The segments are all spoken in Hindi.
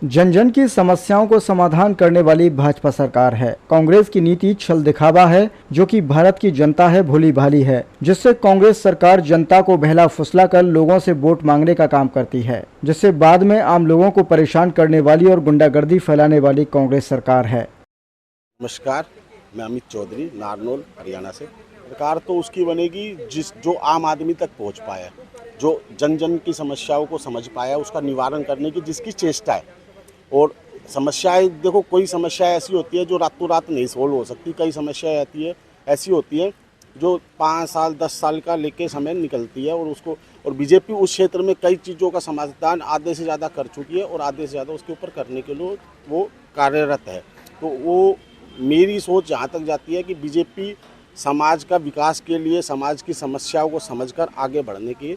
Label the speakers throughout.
Speaker 1: जन जन की समस्याओं को समाधान करने वाली भाजपा सरकार है। कांग्रेस की नीति छल दिखावा है, जो कि भारत की जनता है भोली भाली है, जिससे कांग्रेस सरकार जनता को बहला फुसला कर लोगों से वोट मांगने का काम करती है, जिससे बाद में आम लोगों को परेशान करने वाली और गुंडागर्दी फैलाने वाली कांग्रेस सरकार है।
Speaker 2: नमस्कार, मैं अमित चौधरी, नारनौल, हरियाणा से। सरकार तो उसकी बनेगी जो आम आदमी तक पहुंच पाया, जो जन जन की समस्याओं को समझ पाया, उसका निवारण करने की जिसकी चेष्टा है। और समस्याएं देखो, कोई समस्या ऐसी होती है जो रातों रात नहीं सोल्व हो सकती। कई समस्याएं आती है ऐसी होती है जो 5 साल 10 साल का लेके समय निकलती है, और बीजेपी उस क्षेत्र में कई चीज़ों का समाधान आधे से ज़्यादा कर चुकी है और आधे से ज़्यादा उसके ऊपर करने के लिए वो कार्यरत है। तो वो मेरी सोच जहाँ तक जाती है कि बीजेपी समाज का विकास के लिए समाज की समस्याओं को समझकर आगे बढ़ने के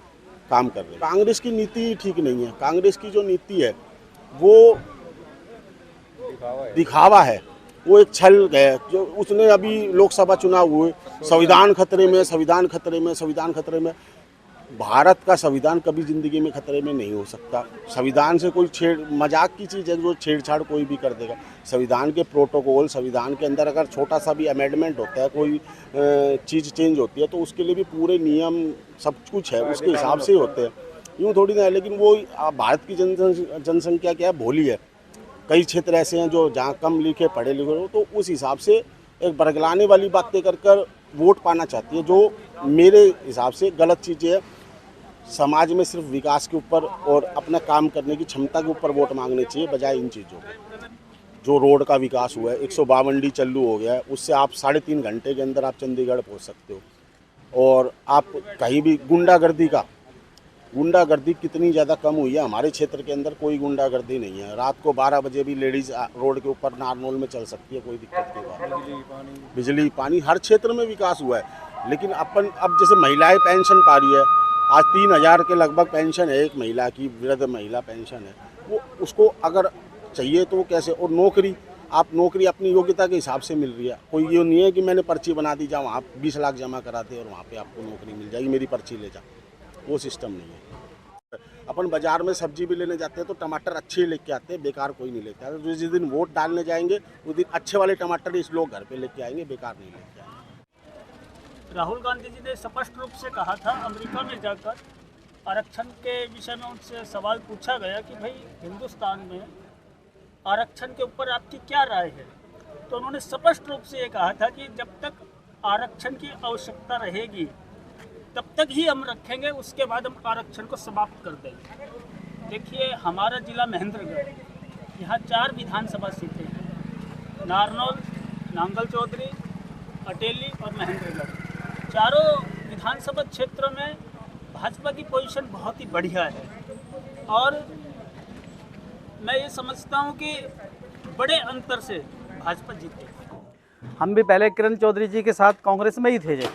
Speaker 2: काम कर रही है। कांग्रेस की नीति ठीक नहीं है। कांग्रेस की जो नीति है वो दिखावा है, वो एक छल है। जो उसने अभी लोकसभा चुनाव हुए, संविधान खतरे में, संविधान खतरे में, संविधान खतरे में। भारत का संविधान कभी जिंदगी में खतरे में नहीं हो सकता। संविधान से कोई मजाक की चीज़ है जो छेड़छाड़ कोई भी कर देगा। संविधान के प्रोटोकॉल, संविधान के अंदर अगर छोटा सा भी अमेंडमेंट होता है, कोई चीज़ चेंज होती है, तो उसके लिए भी पूरे नियम सब कुछ है, उसके हिसाब से ही होते हैं। यूँ थोड़ी ना है। लेकिन वो भारत की जनसंख्या क्या है, भोली है। कई क्षेत्र ऐसे हैं जो जहाँ कम लिखे पढ़े लिखे हो, तो उस हिसाब से एक बरगलाने वाली बातें कर वोट पाना चाहती है, जो मेरे हिसाब से गलत चीज़ें है। समाज में सिर्फ विकास के ऊपर और अपना काम करने की क्षमता के ऊपर वोट मांगने चाहिए, बजाय इन चीज़ों के। जो रोड का विकास हुआ है, 152 चालू हो गया है, उससे आप 3.5 घंटे के अंदर आप चंडीगढ़ पहुंच सकते हो। और आप कहीं भी गुंडागर्दी कितनी ज़्यादा कम हुई है। हमारे क्षेत्र के अंदर कोई गुंडागर्दी नहीं है। रात को 12 बजे भी लेडीज़ रोड के ऊपर नारनौल में चल सकती है, कोई दिक्कत की बात नहीं। बिजली पानी हर क्षेत्र में विकास हुआ है। लेकिन अब जैसे महिलाएं पेंशन पा रही है, आज 3000 के लगभग पेंशन है एक महिला की, वृद्ध महिला पेंशन है। वो उसको अगर चाहिए तो वो कैसे, और नौकरी अपनी योग्यता के हिसाब से मिल रही है। कोई ये नहीं है कि मैंने पर्ची बना दी, जाओ वहाँ 20 लाख जमा कराते और वहाँ पे आपको नौकरी मिल जाएगी, मेरी पर्ची ले जाओ, वो सिस्टम नहीं है। अपन बाजार में सब्जी भी लेने जाते हैं तो टमाटर अच्छे लेके आते हैं, बेकार कोई नहीं लेके आता। जिस दिन वोट डालने जाएंगे उस दिन अच्छे वाले टमाटर इस लोग घर पे लेके आएंगे, बेकार नहीं लेके आएंगे।
Speaker 3: राहुल गांधी जी ने स्पष्ट रूप से कहा था, अमेरिका में जाकर आरक्षण के विषय में उनसे सवाल पूछा गया कि भाई हिंदुस्तान में आरक्षण के ऊपर आपकी क्या राय है, तो उन्होंने स्पष्ट रूप से ये कहा था कि जब तक आरक्षण की आवश्यकता रहेगी तब तक ही हम रखेंगे, उसके बाद हम आरक्षण को समाप्त कर देंगे। देखिए, हमारा जिला महेंद्रगढ़, यहाँ 4 विधानसभा सीटें हैं, नारनौल, नांगल चौधरी, अटेली और महेंद्रगढ़। चारों विधानसभा क्षेत्रों में भाजपा की पोजीशन बहुत ही बढ़िया है और मैं ये समझता हूँ कि बड़े अंतर से भाजपा जीते।
Speaker 4: हम भी पहले किरण चौधरी जी के साथ कांग्रेस में ही थे, जब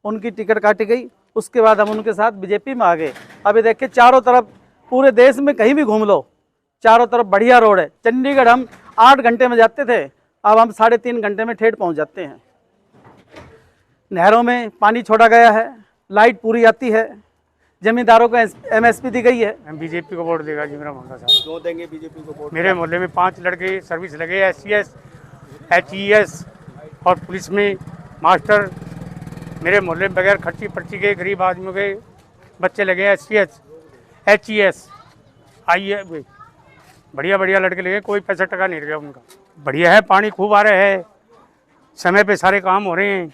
Speaker 4: उनकी टिकट काटी गई उसके बाद हम उनके साथ बीजेपी में आ गए। अभी देखिए, चारों तरफ पूरे देश में कहीं भी घूम लो, चारों तरफ बढ़िया रोड है। चंडीगढ़ हम 8 घंटे में जाते थे, अब हम 3.5 घंटे में ठेठ पहुंच जाते हैं। नहरों में पानी छोड़ा गया है, लाइट पूरी आती है, जमींदारों को MSP दी गई है।
Speaker 5: हम बीजेपी को वोट देगा जी मेरा मोहल्ला साहब।
Speaker 2: क्यों देंगे बीजेपी को वोट?
Speaker 5: मेरे मोहल्ले में 5 लड़के सर्विस लगे, SCS, HES और पुलिस में मास्टर। मेरे मोहल्ले में बगैर खर्ची पर्ची के गरीब आदमियों के बच्चे लगे, SCS, HES, IE, बढ़िया बढ़िया लड़के लगे, कोई पैसा टका नहीं लगा उनका। बढ़िया है, पानी खूब आ रहा है, समय पे सारे काम हो रहे हैं।